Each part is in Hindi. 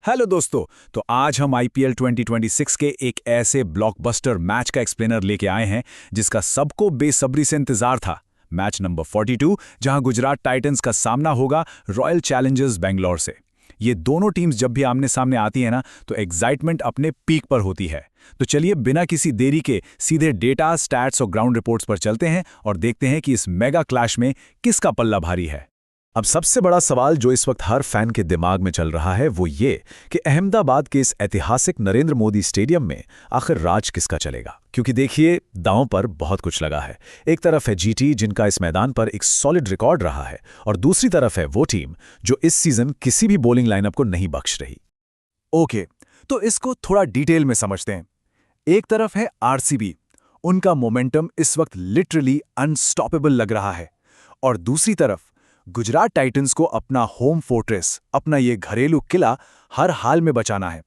हेलो दोस्तों। तो आज हम आईपीएल 2026 के एक ऐसे ब्लॉकबस्टर मैच का एक्सप्लेनर लेके आए हैं जिसका सबको बेसब्री से इंतजार था। मैच नंबर 42, जहां गुजरात टाइटंस का सामना होगा रॉयल चैलेंजर्स बेंगलोर से। ये दोनों टीम्स जब भी आमने सामने आती है ना, तो एक्साइटमेंट अपने पीक पर होती है। तो चलिए बिना किसी देरी के सीधे डेटा, स्टैट्स और ग्राउंड रिपोर्ट्स पर चलते हैं और देखते हैं कि इस मेगा क्लैश में किसका पल्ला भारी है। अब सबसे बड़ा सवाल जो इस वक्त हर फैन के दिमाग में चल रहा है वो ये कि अहमदाबाद के इस ऐतिहासिक नरेंद्र मोदी स्टेडियम में आखिर राज किसका चलेगा। क्योंकि देखिए, दांव पर बहुत कुछ लगा है। एक तरफ है जीटी, जिनका इस मैदान पर एक सॉलिड रिकॉर्ड रहा है, और दूसरी तरफ है वो टीम जो इस सीजन किसी भी बॉलिंग लाइनअप को नहीं बख्श रही। ओके, तो इसको थोड़ा डिटेल में समझते हैं। एक तरफ है आरसीबी, उनका मोमेंटम इस वक्त लिटरली अनस्टॉपेबल लग रहा है, और दूसरी तरफ गुजरात टाइटंस को अपना होम फोर्ट्रेस, अपना ये घरेलू किला हर हाल में बचाना है।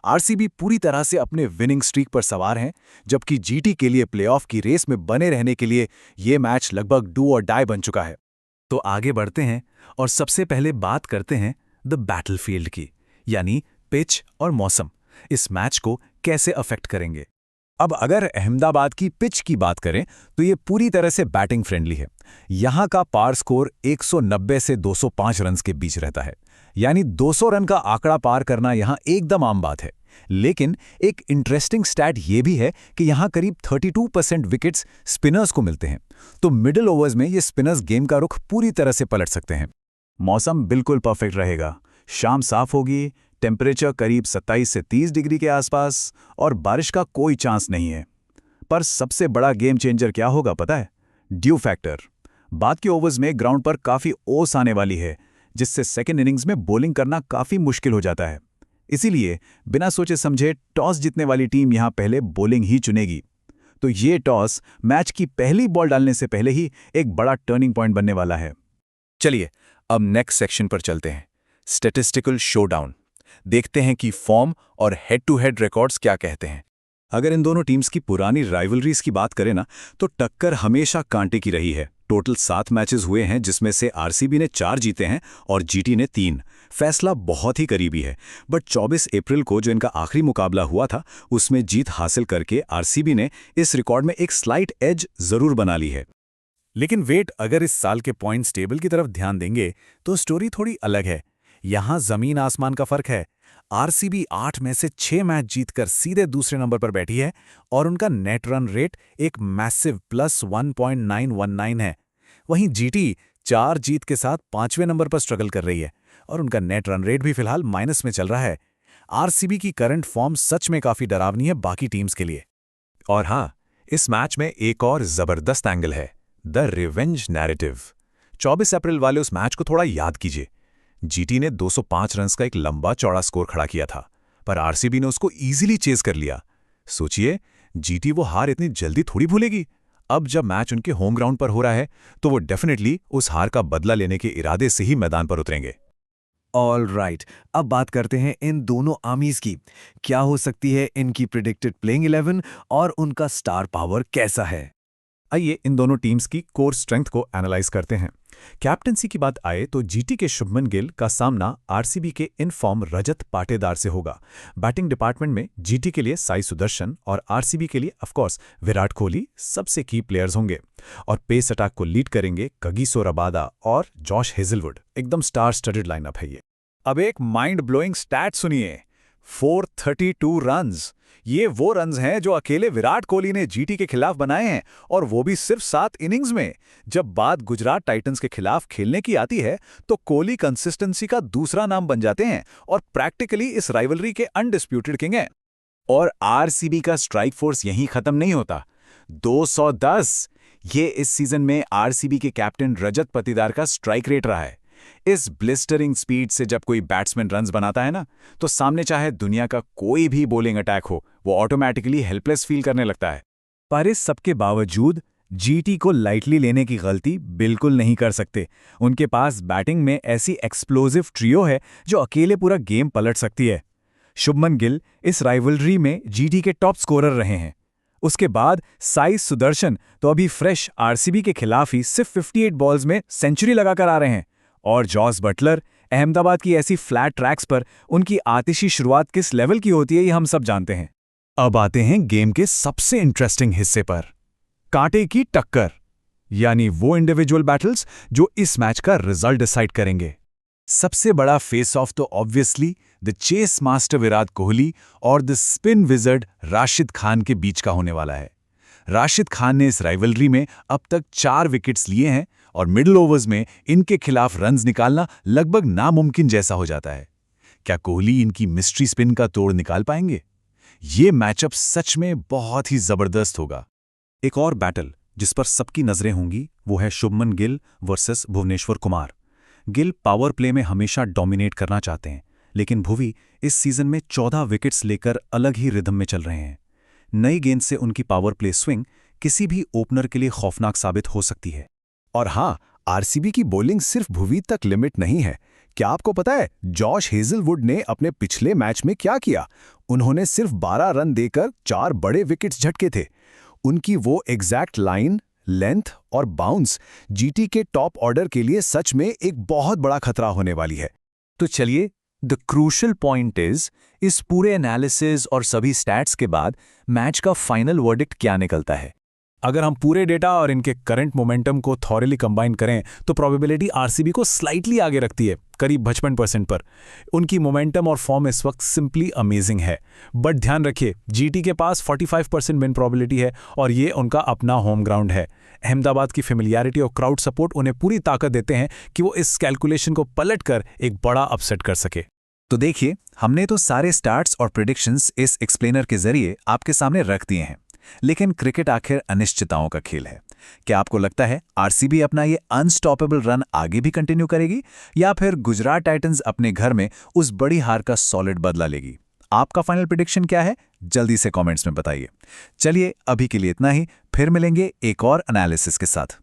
आरसीबी पूरी तरह से अपने विनिंग स्ट्रीक पर सवार हैं, जबकि जीटी के लिए प्लेऑफ की रेस में बने रहने के लिए ये मैच लगभग डू और डाई बन चुका है। तो आगे बढ़ते हैं और सबसे पहले बात करते हैं द बैटलफील्ड की, यानी पिच और मौसम इस मैच को कैसे अफेक्ट करेंगे। अब अगर अहमदाबाद की पिच की बात करें तो ये पूरी तरह से बैटिंग फ्रेंडली है। यहाँ का पार स्कोर 190 से 205 रन के बीच रहता है, यानी 200 रन का आंकड़ा पार करना यहाँ एकदम आम बात है। लेकिन एक इंटरेस्टिंग स्टैट ये भी है कि यहाँ करीब 32% विकेट्स स्पिनर्स को मिलते हैं, तो मिडिल ओवर्स में ये स्पिनर्स गेम का रुख पूरी तरह से पलट सकते हैं। मौसम बिल्कुल परफेक्ट रहेगा, शाम साफ होगी, टेम्परेचर करीब 27 से 30 डिग्री के आसपास, और बारिश का कोई चांस नहीं है। पर सबसे बड़ा गेम चेंजर क्या होगा पता है? Due factor. बाद के ओवर्स में ग्राउंड पर काफ़ी ओस आने वाली है, जिससे सेकेंड इनिंग्स में बॉलिंग करना काफ़ी मुश्किल हो जाता है। इसीलिए बिना सोचे समझे टॉस जीतने वाली टीम यहां पहले बॉलिंग ही चुनेगी। तो ये टॉस मैच की पहली बॉल डालने से पहले ही एक बड़ा टर्निंग पॉइंट बनने वाला है। चलिए अब नेक्स्ट सेक्शन पर चलते हैं, स्टैटिस्टिकल शोडाउन। देखते हैं कि फॉर्म और हेड टू हेड रिकॉर्ड्स क्या कहते हैं। अगर इन दोनों टीम्स की पुरानी राइवलरीज की बात करें ना, तो टक्कर हमेशा कांटे की रही है। टोटल 7 मैचेस हुए हैं, जिसमें से आरसीबी ने 4 जीते हैं और जीटी ने 3। फैसला बहुत ही करीबी है, बट 24 अप्रैल को जो इनका आखिरी मुकाबला हुआ था, उसमें जीत हासिल करके आरसीबी ने इस रिकॉर्ड में एक स्लाइट एज जरूर बना ली है। लेकिन वेट, अगर इस साल के पॉइंट्स टेबल की तरफ ध्यान देंगे तो स्टोरी थोड़ी अलग है। यहां जमीन आसमान का फर्क है। आरसीबी 8 में से 6 मैच जीतकर सीधे दूसरे नंबर पर बैठी है, और उनका नेट रन रेट एक मैसिव +1.919 है। वहीं जीटी 4 जीत के साथ 5वें नंबर पर स्ट्रगल कर रही है, और उनका नेट रन रेट भी फिलहाल माइनस में चल रहा है। आरसीबी की करंट फॉर्म सच में काफी डरावनी है बाकी टीम्स के लिए। और हाँ, इस मैच में एक और जबरदस्त एंगल है, द रिवेंज नैरेटिव। 24 अप्रैल वाले उस मैच को थोड़ा याद कीजिए। जीटी ने 205 रन्स का एक लंबा चौड़ा स्कोर खड़ा किया था, पर आरसीबी ने उसको इजीली चेज कर लिया। सोचिए, जीटी वो हार इतनी जल्दी थोड़ी भूलेगी। अब जब मैच उनके होम ग्राउंड पर हो रहा है, तो वो डेफिनेटली उस हार का बदला लेने के इरादे से ही मैदान पर उतरेंगे। ऑल राइट, अब बात करते हैं इन दोनों आर्मीज की। क्या हो सकती है इनकी प्रिडिक्टेड प्लेइंग 11 और उनका स्टार पावर कैसा है? आइए इन दोनों टीम्स की कोर स्ट्रेंथ को एनालाइज करते हैं। कैप्टनसी की बात आए तो जीटी के शुभमन गिल का सामना आरसीबी के इनफॉर्म रजत पाटीदार से होगा। बैटिंग डिपार्टमेंट में जीटी के लिए साई सुदर्शन और आरसीबी के लिए ऑफकोर्स विराट कोहली सबसे की प्लेयर्स होंगे, और पेस अटैक को लीड करेंगे कगिसो रबादा और जॉश हेजलवुड। एकदम स्टार स्टडेड लाइनअप है ये। अब एक माइंड ब्लोइंग स्टैट सुनिए, 432 रन्स। ये वो रन्स हैं जो अकेले विराट कोहली ने जीटी के खिलाफ बनाए हैं, और वो भी सिर्फ 7 इनिंग्स में। जब बात गुजरात टाइटंस के खिलाफ खेलने की आती है, तो कोहली कंसिस्टेंसी का दूसरा नाम बन जाते हैं और प्रैक्टिकली इस राइवलरी के अनडिस्प्यूटेड किंग हैं। और आरसीबी का स्ट्राइक फोर्स यहीं खत्म नहीं होता। 210 ये इस सीजन में आरसीबी के कैप्टन रजत पाटीदार का स्ट्राइक रेट रहा है। इस ब्लिस्टरिंग स्पीड से जब कोई बैट्समैन रन्स बनाता है ना, तो सामने चाहे दुनिया का कोई भी बॉलिंग अटैक हो, वो ऑटोमेटिकली हेल्पलेस फील करने लगता है। पर इस सबके बावजूद जीटी को लाइटली लेने की गलती बिल्कुल नहीं कर सकते। उनके पास बैटिंग में ऐसी एक्सप्लोजिव ट्रियो है जो अकेले पूरा गेम पलट सकती है। शुभमन गिल इस राइवलरी में जीटी के टॉप स्कोरर रहे हैं। उसके बाद साई सुदर्शन तो अभी फ्रेश आरसीबी के खिलाफ ही सिर्फ 58 बॉल्स में सेंचुरी लगाकर आ रहे हैं, और जॉस बटलर अहमदाबाद की ऐसी फ्लैट ट्रैक्स पर उनकी आतिशी शुरुआत किस लेवल की होती है ये हम सब जानते हैं। अब आते हैं गेम के सबसे इंटरेस्टिंग हिस्से पर, कांटे की टक्कर, यानी वो इंडिविजुअल बैटल्स जो इस मैच का रिजल्ट डिसाइड करेंगे। सबसे बड़ा फेस ऑफ तो obviously the chase master Virat Kohli और the spin wizard Rashid Khan के बीच का होने वाला है। राशिद खान ने इस राइवलरी में अब तक 4 विकेट्स लिए हैं और मिडिल ओवर्स में इनके खिलाफ रन्स निकालना लगभग नामुमकिन जैसा हो जाता है। क्या कोहली इनकी मिस्ट्री स्पिन का तोड़ निकाल पाएंगे? ये मैचअप सच में बहुत ही जबरदस्त होगा। एक और बैटल जिस पर सबकी नजरें होंगी वो है Shubman Gill versus Bhuvneshwar Kumar. Gill power play में हमेशा डोमिनेट करना चाहते हैं, लेकिन भुवी इस सीजन में 14 विकेट्स लेकर अलग ही रिदम में चल रहे हैं। नई गेंद से उनकी पावर प्ले स्विंग किसी भी ओपनर के लिए खौफनाक साबित हो सकती है। और हाँ, आरसीबी की बॉलिंग सिर्फ भुवी तक लिमिट नहीं है। क्या आपको पता है जॉश हेजलवुड ने अपने पिछले मैच में क्या किया? उन्होंने सिर्फ 12 रन देकर 4 बड़े विकेट्स झटके थे। उनकी वो एग्जैक्ट लाइन, लेंथ और बाउंस जीटी के टॉप ऑर्डर के लिए सच में एक बहुत बड़ा खतरा होने वाली है। तो चलिए, द क्रूशल पॉइंट इस पूरे एनालिसिस और सभी स्टैट्स के बाद मैच का फाइनल वर्डिक्ट क्या निकलता है। अगर हम पूरे डेटा और इनके करंट मोमेंटम को थॉरली कंबाइन करें तो प्रोबेबिलिटी आरसीबी को स्लाइटली आगे रखती है, करीब 55% पर। उनकी मोमेंटम और फॉर्म इस वक्त सिंपली अमेजिंग है। बट ध्यान रखिए, जीटी के पास 45% विन प्रोबेबिलिटी है और ये उनका अपना होम ग्राउंड है। अहमदाबाद की फेमिलियरिटी और क्राउड सपोर्ट उन्हें पूरी ताकत देते हैं कि वो इस कैलकुलेशन को पलटकर एक बड़ा अपसेट कर सके। तो देखिए, हमने तो सारे स्टार्ट्स और प्रेडिक्शंस इस एक्सप्लेनर के जरिए आपके सामने रख दिए हैं, लेकिन क्रिकेट आखिर अनिश्चितताओं का खेल है। क्या आपको लगता है आरसीबी अपना ये अनस्टॉपेबल रन आगे भी कंटिन्यू करेगी, या फिर गुजरात टाइटंस अपने घर में उस बड़ी हार का सॉलिड बदला लेगी? आपका फाइनल प्रेडिक्शन क्या है? जल्दी से कमेंट्स में बताइए। चलिए, अभी के लिए इतना ही, फिर मिलेंगे एक और एनालिसिस के साथ।